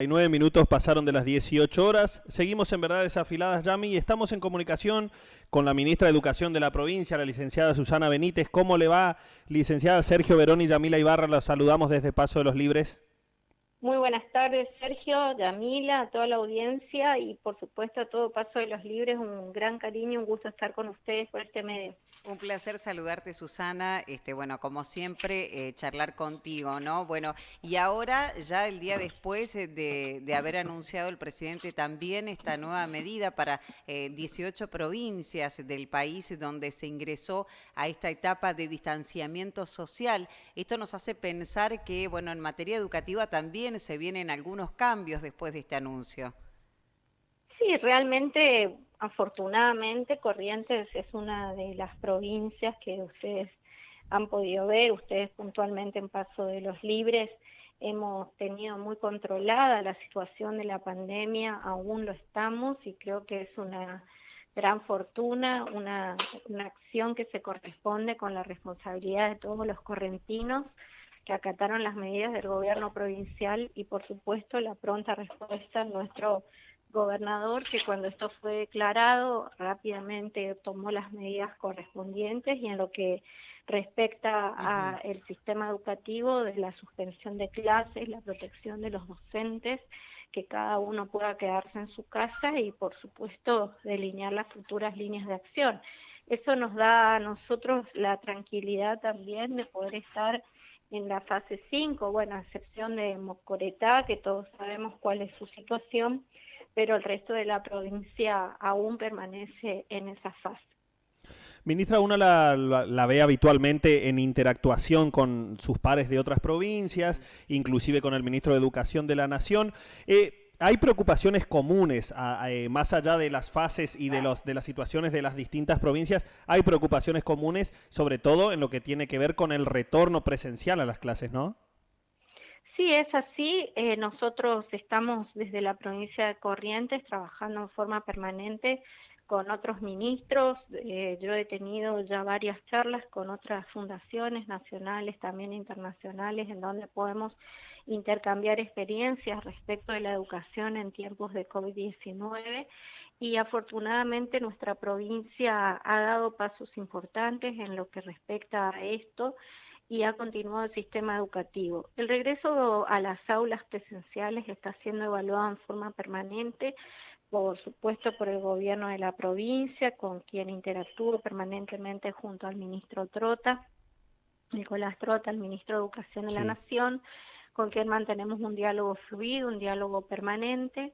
9 minutos pasaron de las 18 horas. Seguimos en Verdades Afiladas, Yami, y estamos en comunicación con la ministra de Educación de la provincia, la licenciada Susana Benítez. ¿Cómo le va, licenciada? Sergio Verón y Yamila Ibarra, los saludamos desde Paso de los Libres. Muy buenas tardes, Sergio, Yamila, a toda la audiencia y por supuesto a todo Paso de los Libres. Un gran cariño, un gusto estar con ustedes por este medio. Un placer saludarte, Susana. Bueno, como siempre, charlar contigo, ¿no? Bueno, y ahora, ya el día después de haber anunciado el presidente también esta nueva medida para 18 provincias del país donde se ingresó a esta etapa de distanciamiento social, esto nos hace pensar que, bueno, en materia educativa también se vienen algunos cambios después de este anuncio. Sí, realmente, afortunadamente, Corrientes es una de las provincias que ustedes han podido ver, ustedes puntualmente en Paso de los Libres, hemos tenido muy controlada la situación de la pandemia, aún lo estamos y creo que es una gran fortuna, una acción que se corresponde con la responsabilidad de todos los correntinos que acataron las medidas del gobierno provincial y por supuesto la pronta respuesta de nuestro gobernador, que cuando esto fue declarado rápidamente tomó las medidas correspondientes y en lo que respecta al sistema educativo, de la suspensión de clases, la protección de los docentes, que cada uno pueda quedarse en su casa y por supuesto delinear las futuras líneas de acción. Eso nos da a nosotros la tranquilidad también de poder estar en la fase 5, bueno, a excepción de Mocoretá, que todos sabemos cuál es su situación, pero el resto de la provincia aún permanece en esa fase. Ministra, uno la ve habitualmente en interactuación con sus pares de otras provincias, inclusive con el ministro de Educación de la Nación. ¿Hay preocupaciones comunes, más allá de las fases y de las situaciones de las distintas provincias? ¿Hay preocupaciones comunes, sobre todo en lo que tiene que ver con el retorno presencial a las clases, no? Sí, es así. Nosotros estamos desde la provincia de Corrientes trabajando en forma permanente con otros ministros. Yo he tenido ya varias charlas con otras fundaciones nacionales, también internacionales, en donde podemos intercambiar experiencias respecto de la educación en tiempos de COVID-19. Y afortunadamente nuestra provincia ha dado pasos importantes en lo que respecta a esto y ha continuado el sistema educativo. El regreso a las aulas presenciales está siendo evaluado en forma permanente, por supuesto por el gobierno de la provincia, con quien interactúo permanentemente junto al ministro Trota, Nicolás Trota, el ministro de Educación de la Sí. Nación, con quien mantenemos un diálogo fluido, un diálogo permanente.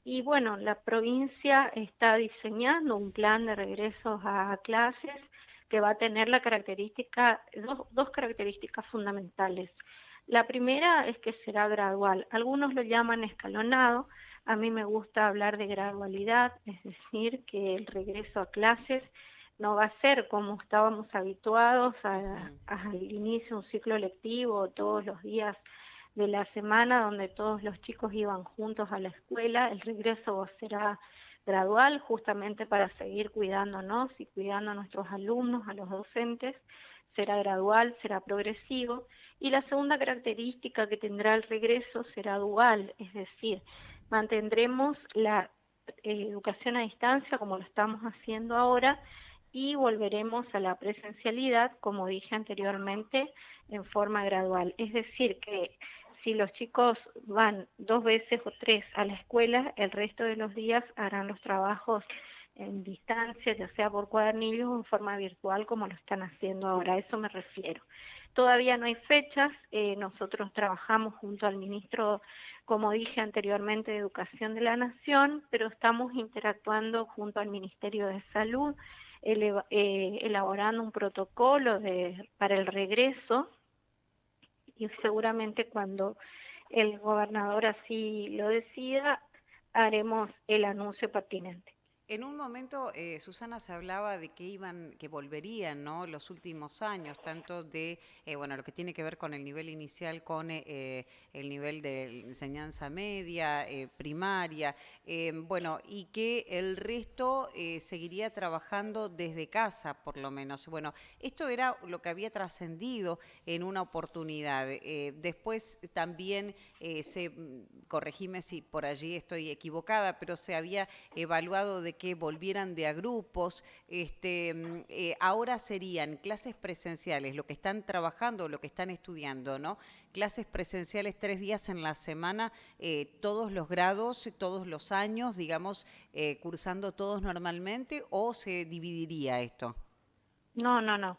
Y bueno, la provincia está diseñando un plan de regresos a clases que va a tener la característica, dos características fundamentales. La primera es que será gradual. Algunos lo llaman escalonado. A mí me gusta hablar de gradualidad, es decir, que el regreso a clases no va a ser como estábamos habituados al inicio de un ciclo lectivo todos los días de la semana donde todos los chicos iban juntos a la escuela. El regreso será gradual justamente para seguir cuidándonos y cuidando a nuestros alumnos, a los docentes. Será gradual, será progresivo. Y la segunda característica que tendrá el regreso será dual, es decir, mantendremos la educación a distancia como lo estamos haciendo ahora y volveremos a la presencialidad, como dije anteriormente, en forma gradual. Es decir, que si los chicos van 2 veces o 3 a la escuela, el resto de los días harán los trabajos en distancia, ya sea por cuadernillos o en forma virtual, como lo están haciendo ahora. A eso me refiero. Todavía no hay fechas. Nosotros trabajamos junto al ministro, como dije anteriormente, de Educación de la Nación, pero estamos interactuando junto al Ministerio de Salud, elaborando un protocolo para el regreso y seguramente cuando el gobernador así lo decida, haremos el anuncio pertinente. En un momento, Susana, se hablaba de que volverían, ¿no? Los últimos años, tanto de, bueno, lo que tiene que ver con el nivel inicial, con el nivel de enseñanza media, primaria, bueno, y que el resto seguiría trabajando desde casa, por lo menos. Bueno, esto era lo que había trascendido en una oportunidad. Después también corregime si por allí estoy equivocada, pero se había evaluado de que volvieran de a grupos. Ahora serían clases presenciales, lo que están trabajando, lo que están estudiando, ¿no? Clases presenciales 3 días en la semana, todos los grados, todos los años, digamos, cursando todos normalmente, ¿o se dividiría esto? No, no, no.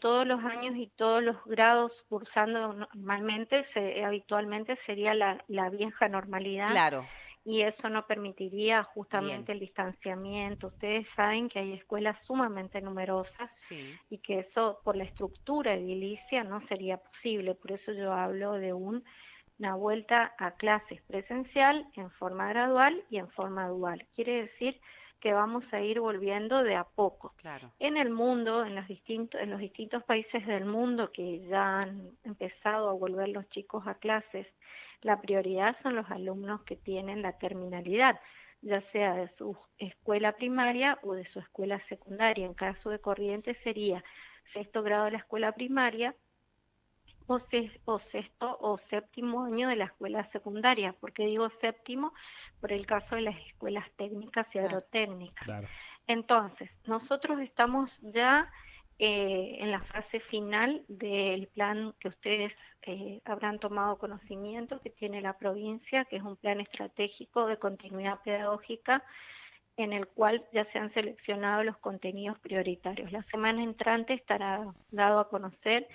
Todos los años y todos los grados cursando normalmente, habitualmente sería la vieja normalidad Claro, y eso no permitiría bien, justamente el distanciamiento. Ustedes saben que hay escuelas sumamente numerosas sí, y que eso por la estructura edilicia no sería posible. Por eso yo hablo de una vuelta a clases presencial en forma gradual y en forma dual. Quiere decir que vamos a ir volviendo de a poco. claro, En el mundo, en los distintos países del mundo que ya han empezado a volver los chicos a clases, la prioridad son los alumnos que tienen la terminalidad, ya sea de su escuela primaria o de su escuela secundaria. En caso de Corrientes sería sexto grado de la escuela primaria o sexto o séptimo año de la escuela secundaria. ¿Por qué digo séptimo? Por el caso de las escuelas técnicas y claro. agrotécnicas. Claro. Entonces, nosotros estamos ya en la fase final del plan que ustedes habrán tomado conocimiento, que tiene la provincia, que es un plan estratégico de continuidad pedagógica en el cual ya se han seleccionado los contenidos prioritarios. La semana entrante estará dado a conocer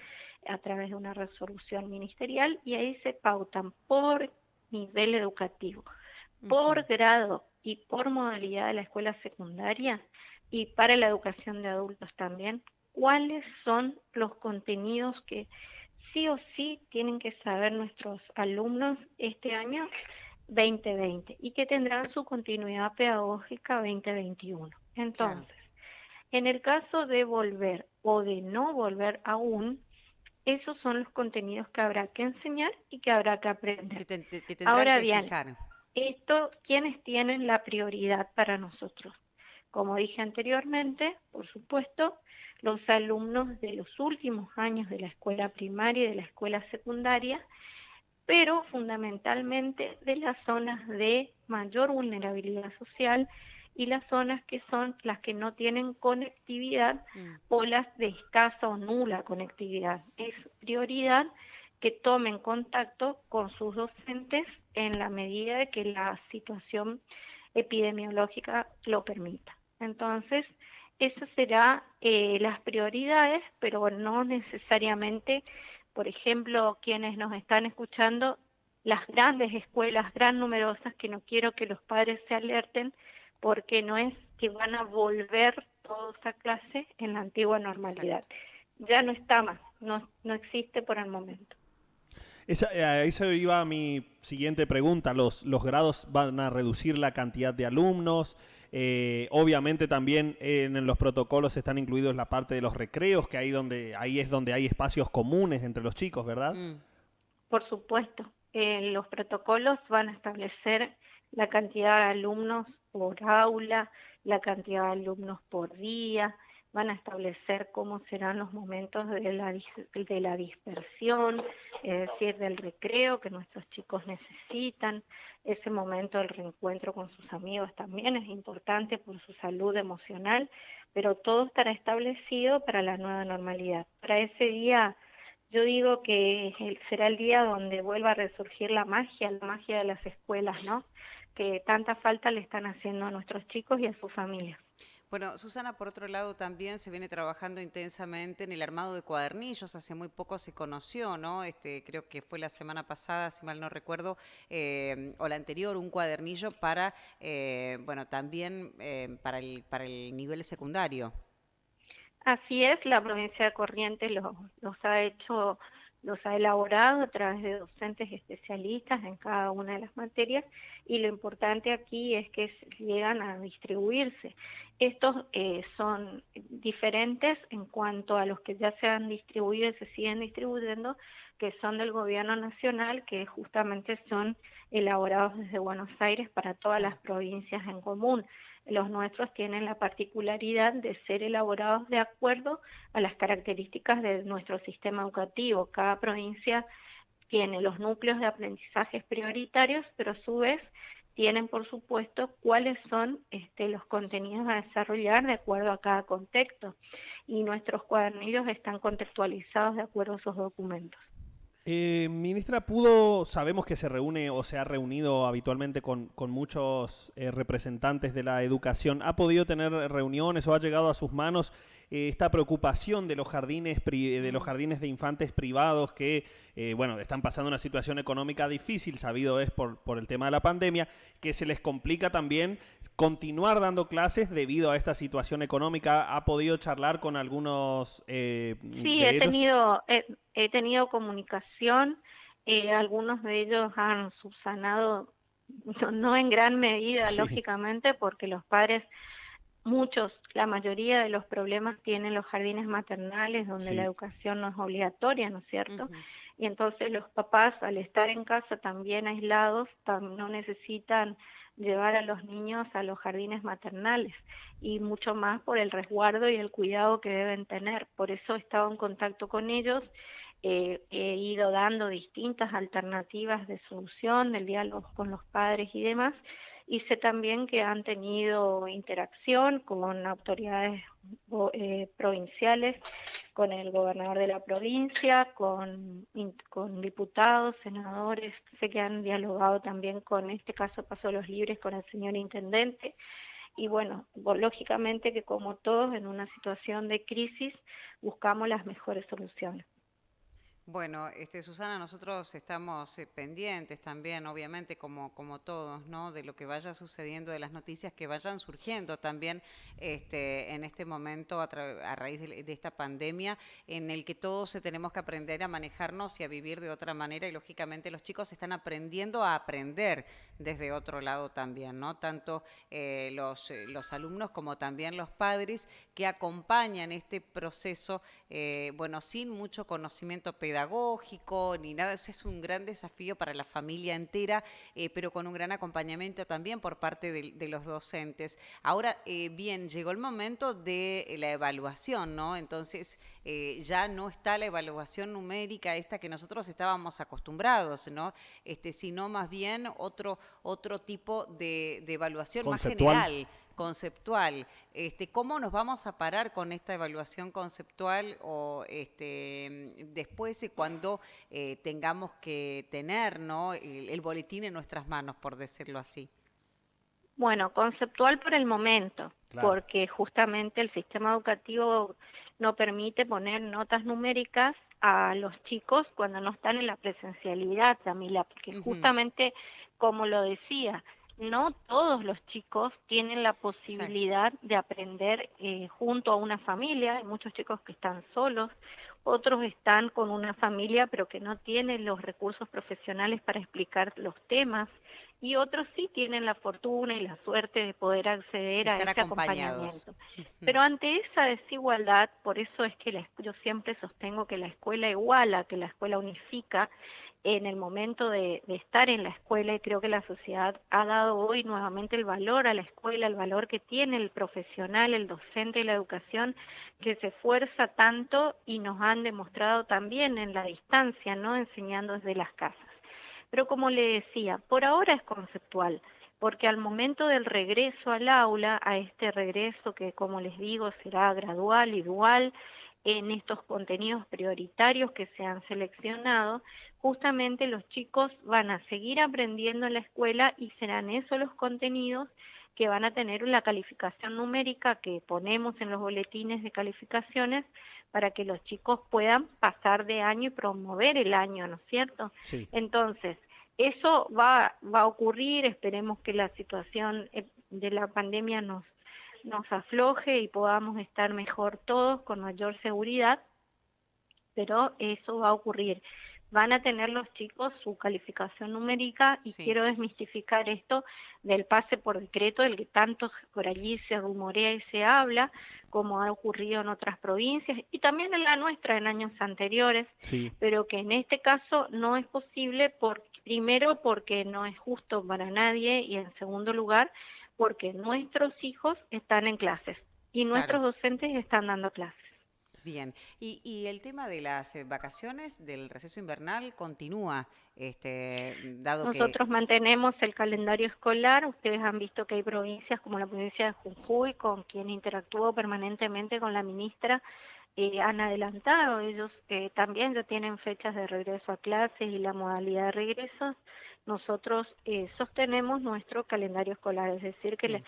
a través de una resolución ministerial y ahí se pautan por nivel educativo, por Ujú, grado y por modalidad de la escuela secundaria y para la educación de adultos también, cuáles son los contenidos que sí o sí tienen que saber nuestros alumnos este año 2020 y que tendrán su continuidad pedagógica 2021. claro. Entonces, en el caso de volver o de no volver aún, esos son los contenidos que habrá que enseñar y que habrá que aprender. Que tendrán Ahora que bien, fijar. esto, ¿quiénes tienen la prioridad para nosotros? Como dije anteriormente, por supuesto, los alumnos de los últimos años de la escuela primaria y de la escuela secundaria, pero fundamentalmente de las zonas de mayor vulnerabilidad social y las zonas que son las que no tienen conectividad Mm, o las de escasa o nula conectividad. Es prioridad que tomen contacto con sus docentes en la medida de que la situación epidemiológica lo permita. Entonces, esas serán las prioridades, pero no necesariamente, por ejemplo, quienes nos están escuchando, las grandes escuelas, gran numerosas, que no quiero que los padres se alerten, porque no es que van a volver todos a clase en la antigua normalidad. exacto. Ya no está más, no existe por el momento. Esa iba mi siguiente pregunta. ¿Los grados van a reducir la cantidad de alumnos? Obviamente también en los protocolos están incluidos la parte de los recreos, que ahí es donde hay espacios comunes entre los chicos, ¿verdad? Mm, Por supuesto, los protocolos van a establecer la cantidad de alumnos por aula, la cantidad de alumnos por día, van a establecer cómo serán los momentos de la dispersión, es decir, del recreo que nuestros chicos necesitan. Ese momento del reencuentro con sus amigos también es importante por su salud emocional, pero todo estará establecido para la nueva normalidad. Para ese día yo digo que será el día donde vuelva a resurgir la magia de las escuelas, ¿no? Que tanta falta le están haciendo a nuestros chicos y a sus familias. Bueno, Susana, por otro lado, también se viene trabajando intensamente en el armado de cuadernillos. Hace muy poco se conoció, ¿no? Creo que fue la semana pasada, si mal no recuerdo, o la anterior, un cuadernillo para, bueno, también para el nivel secundario. Así es, la provincia de Corrientes los ha hecho los ha elaborado a través de docentes especialistas en cada una de las materias, y lo importante aquí es que llegan a distribuirse. Estos son diferentes en cuanto a los que ya se han distribuido y se siguen distribuyendo, que son del gobierno nacional, que justamente son elaborados desde Buenos Aires para todas las provincias en común. Los nuestros tienen la particularidad de ser elaborados de acuerdo a las características de nuestro sistema educativo. Cada provincia tiene los núcleos de aprendizajes prioritarios, pero a su vez tienen, por supuesto, cuáles son los contenidos a desarrollar de acuerdo a cada contexto. Y nuestros cuadernillos están contextualizados de acuerdo a esos documentos. Ministra, sabemos que se reúne o se ha reunido habitualmente con muchos representantes de la educación. ¿Ha podido tener reuniones o ha llegado a sus manos esta preocupación de los jardines de infantes privados que, bueno, están pasando una situación económica difícil, sabido es por el tema de la pandemia, que se les complica también continuar dando clases debido a esta situación económica? ¿Ha podido charlar con algunos Sí, de ellos? he tenido comunicación, algunos de ellos han subsanado, no en gran medida, Sí, lógicamente, porque los padres, muchos, la mayoría de los problemas tienen los jardines maternales, donde la sí. educación no es obligatoria, ¿no es cierto? Ujú. Y entonces los papás, al estar en casa también aislados, no necesitan llevar a los niños a los jardines maternales, y mucho más por el resguardo y el cuidado que deben tener. Por eso he estado en contacto con ellos, he ido dando distintas alternativas de solución, del diálogo con los padres y demás, y sé también que han tenido interacción con autoridades provinciales, con el gobernador de la provincia, con diputados, senadores. Sé que han dialogado también con, este caso Paso Los Libres, con el señor intendente. Y bueno, lógicamente que como todos en una situación de crisis buscamos las mejores soluciones. Bueno, Susana, nosotros estamos pendientes también, obviamente, como todos, ¿no? De lo que vaya sucediendo, de las noticias que vayan surgiendo también en este momento a raíz de esta pandemia, en el que todos tenemos que aprender a manejarnos y a vivir de otra manera, y lógicamente los chicos están aprendiendo a aprender desde otro lado también, ¿no? Tanto los alumnos como también los padres que acompañan este proceso, bueno, sin mucho conocimiento pedagógico ni nada. Eso es un gran desafío para la familia entera, pero con un gran acompañamiento también por parte de los docentes. Ahora, bien, llegó el momento de la evaluación, ¿no? Entonces, ya no está la evaluación numérica esta que nosotros estábamos acostumbrados, ¿no? Sino más bien otro tipo de evaluación más Conceptual. general, conceptual. ¿Cómo nos vamos a parar con esta evaluación conceptual o después cuando tengamos que tener, ¿no? el boletín en nuestras manos, por decirlo así? Bueno, conceptual por el momento, Claro. porque justamente el sistema educativo no permite poner notas numéricas a los chicos cuando no están en la presencialidad, Yamila, porque Ujú. justamente, como lo decía, no todos los chicos tienen la Exacto. posibilidad de aprender junto a una familia. Hay muchos chicos que están solos, otros están con una familia pero que no tienen los recursos profesionales para explicar los temas, y otros sí tienen la fortuna y la suerte de poder acceder De a estar ese acompañados. acompañamiento. Ujú. Pero ante esa desigualdad, por eso es que yo siempre sostengo que la escuela iguala, que la escuela unifica en el momento de estar en la escuela, y creo que la sociedad ha dado hoy nuevamente el valor a la escuela, el valor que tiene el profesional, el docente y la educación, que se esfuerza tanto y nos han demostrado también en la distancia, ¿no? Enseñando desde las casas. Pero como le decía, por ahora es conceptual, porque al momento del regreso al aula, a este regreso que, como les digo, será gradual y dual, en estos contenidos prioritarios que se han seleccionado, justamente los chicos van a seguir aprendiendo en la escuela, y serán esos los contenidos que van a tener la calificación numérica que ponemos en los boletines de calificaciones, para que los chicos puedan pasar de año y promover el año, ¿no es cierto? Sí. Entonces, eso va a ocurrir. Esperemos que la situación de la pandemia nos afloje y podamos estar mejor todos, con mayor seguridad, pero eso va a ocurrir. Van a tener los chicos su calificación numérica y Sí, quiero desmistificar esto del pase por decreto, del que tanto por allí se rumorea y se habla, como ha ocurrido en otras provincias y también en la nuestra en años anteriores, Sí. pero que en este caso no es posible, primero porque no es justo para nadie y en segundo lugar porque nuestros hijos están en clases y claro. nuestros docentes están dando clases. Bien. Y el tema de las vacaciones del receso invernal continúa, dado que, Nosotros mantenemos el calendario escolar. Ustedes han visto que hay provincias como la provincia de Jujuy, con quien interactúo permanentemente con la ministra, han adelantado. Ellos también ya tienen fechas de regreso a clases y la modalidad de regreso. Nosotros sostenemos nuestro calendario escolar, es decir, que bien,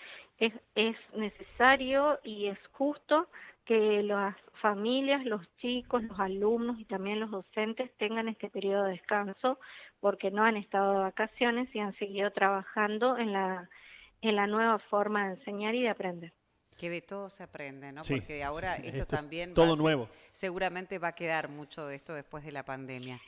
es necesario y es justo que las familias, los chicos, los alumnos y también los docentes tengan este periodo de descanso porque no han estado de vacaciones y han seguido trabajando en la nueva forma de enseñar y de aprender. que de todo se aprende, ¿no? Sí, Porque sí, ahora esto esto es también todo nuevo. seguramente va a quedar mucho de esto después de la pandemia,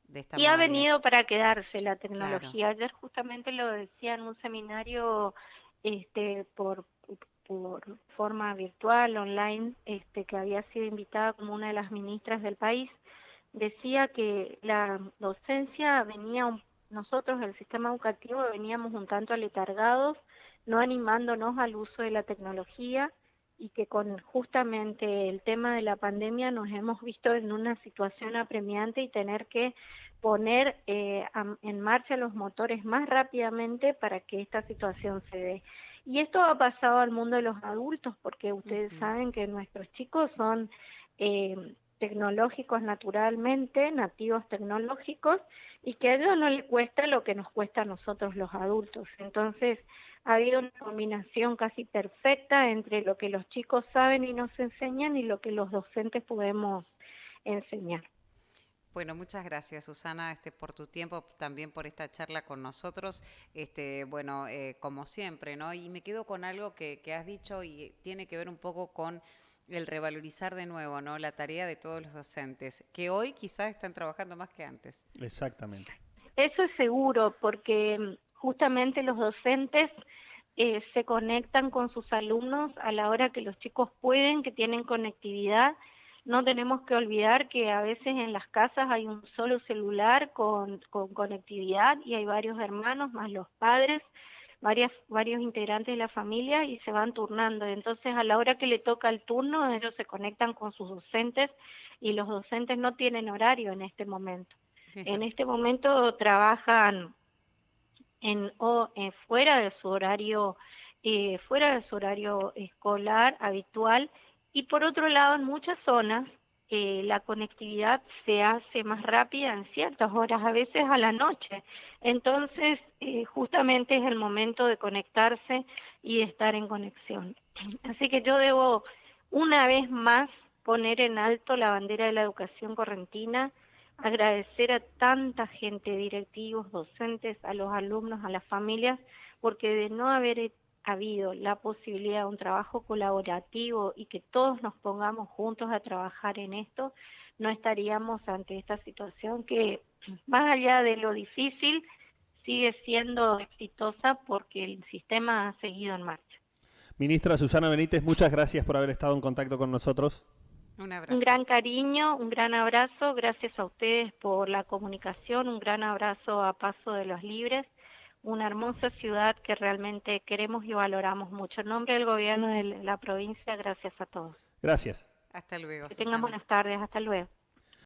de esta Y ha modalidad. venido para quedarse la Claro, tecnología. Ayer justamente lo decía en un seminario este, por forma virtual, online, que había sido invitada como una de las ministras del país. Decía que la docencia nosotros, el sistema educativo, veníamos un tanto aletargados, no animándonos al uso de la tecnología y que con justamente el tema de la pandemia nos hemos visto en una situación apremiante y tener que poner en marcha los motores más rápidamente para que esta situación se dé. Y esto ha pasado al mundo de los adultos porque ustedes ujú, saben que nuestros chicos son tecnológicos naturalmente, nativos tecnológicos, y que a ellos no les cuesta lo que nos cuesta a nosotros los adultos. Entonces, ha habido una combinación casi perfecta entre lo que los chicos saben y nos enseñan y lo que los docentes podemos enseñar. Bueno, muchas gracias, Susana, por tu tiempo, también por esta charla con nosotros. Bueno, como siempre, ¿no? Y me quedo con algo que has dicho y tiene que ver un poco con el revalorizar de nuevo, ¿no? La tarea de todos los docentes, que hoy quizás están trabajando más que antes. Exactamente. Eso es seguro, porque justamente los docentes se conectan con sus alumnos a la hora que los chicos pueden, que tienen conectividad. No tenemos que olvidar que a veces en las casas hay un solo celular con conectividad y hay varios hermanos más los padres, varios integrantes de la familia y se van turnando. Entonces a la hora que le toca el turno, ellos se conectan con sus docentes y los docentes no tienen horario en este momento. Es En verdad. este momento trabajan fuera de su horario escolar habitual, y por otro lado en muchas zonas la conectividad se hace más rápida en ciertas horas, a veces a la noche. Entonces, justamente es el momento de conectarse y de estar en conexión. Así que yo debo una vez más poner en alto la bandera de la educación correntina, agradecer a tanta gente, directivos, docentes, a los alumnos, a las familias, porque de no haber habido la posibilidad de un trabajo colaborativo y que todos nos pongamos juntos a trabajar en esto, no estaríamos ante esta situación que, más allá de lo difícil, sigue siendo exitosa porque el sistema ha seguido en marcha. Ministra Susana Benítez, muchas gracias por haber estado en contacto con nosotros. Un Un abrazo. gran cariño, un gran abrazo, gracias a ustedes por la comunicación, un gran abrazo a Paso de los Libres, una hermosa ciudad que realmente queremos y valoramos mucho. En nombre del gobierno de la provincia, gracias a todos. Gracias. Hasta luego, Que tengan Susana. buenas tardes, hasta luego.